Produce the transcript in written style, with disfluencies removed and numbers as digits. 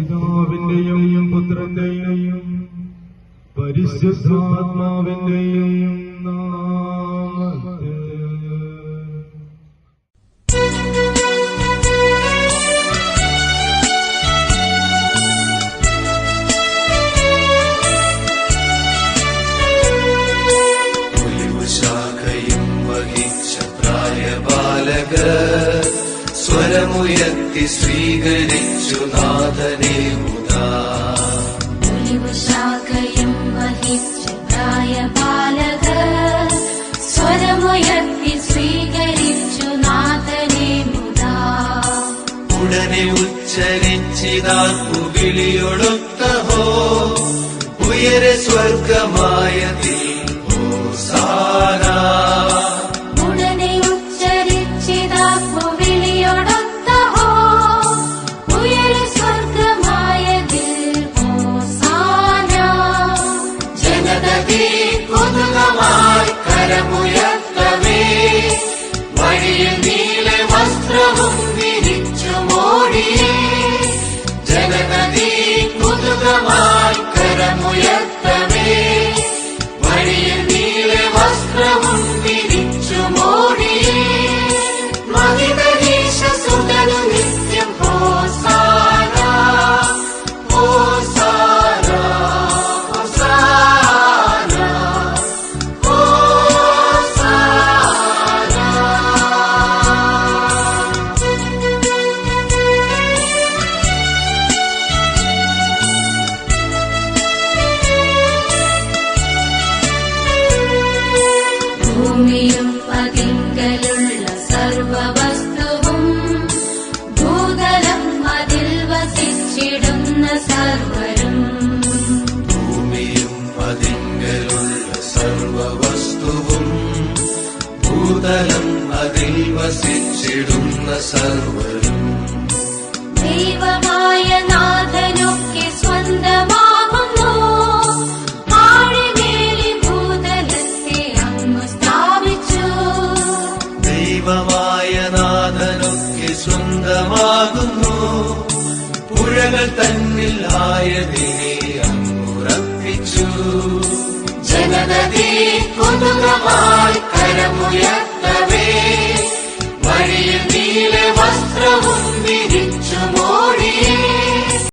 പിതാവിന്റെയും പുത്രന്റെയും പരിശുദ്ധാത്മാവിന്റെയും നാമത്തിൽ. ശാഖയും വഹിച്ച പ്രായബാലകർ സ്വരമുയർത്തി സ്വീകരിച്ചു നാഥനെ മുതാ. ശാഖയും വഹിച്ച പ്രായബാലകർ സ്വരമുയർത്തി സ്വീകരിച്ചു നാഥനെ മുതാ. ഉടനെ ഉച്ചരിച്ചിതാക്കു വിളിയൊടുത്തഹോ ഉയരെ സ്വർഗമായതിൽ ഹോസാന. ഉടനെ ഉച്ചരിച്ചിതാക്കു വിളിയൊടുത്തഹോ ഉയരെ സ്വർഗമായതിൽ ഹോസാന. ജനതീ കൊതുകമായി കരമുയർത്തവേ വഴിയിൽ നീല വസ്ത്രവും വിരിച്ചു മോടിയേ. ജനതീ കൊതുകമായി കരമുയർത്തവേ വഴിയിൽ നീല വസ്ത്രവും വിരിച്ചു മോടിയേ. മഹിതനീശ സുതനു നിത്യം ഹോസാന ഹോസാന ഹോസാന ഹോസാന. ഭൂമിയും അതിങ്കലുള്ള സർവവസ്തുവും ഭൂതലം അതിൽ വസിച്ചിടുന്ന സർവരും. ഭൂമിയും അതിങ്കലുള്ള സർവവസ്തുവും ഭൂതലം അതിൽ വസിച്ചിടുന്ന സർവരും. ദൈവമായ നാഥനൊക്കെ സ്വന്തമാകുന്നു. ആഴിമേലി ഭൂതലത്തെ അങ്ങ് സ്ഥാപിച്ചു. ദൈവമായ നാഥനൊക്കെ സ്വന്തമാകുന്നു. പുഴകൾ തന്നിൽ ആയതിനെ അങ്ങുറപ്പിച്ചു. ജനതീ കൊതുകമായി കരമുയർത്തവേ വഴിയിൽ നീല വസ്ത്രവും വിരിച്ചു മോ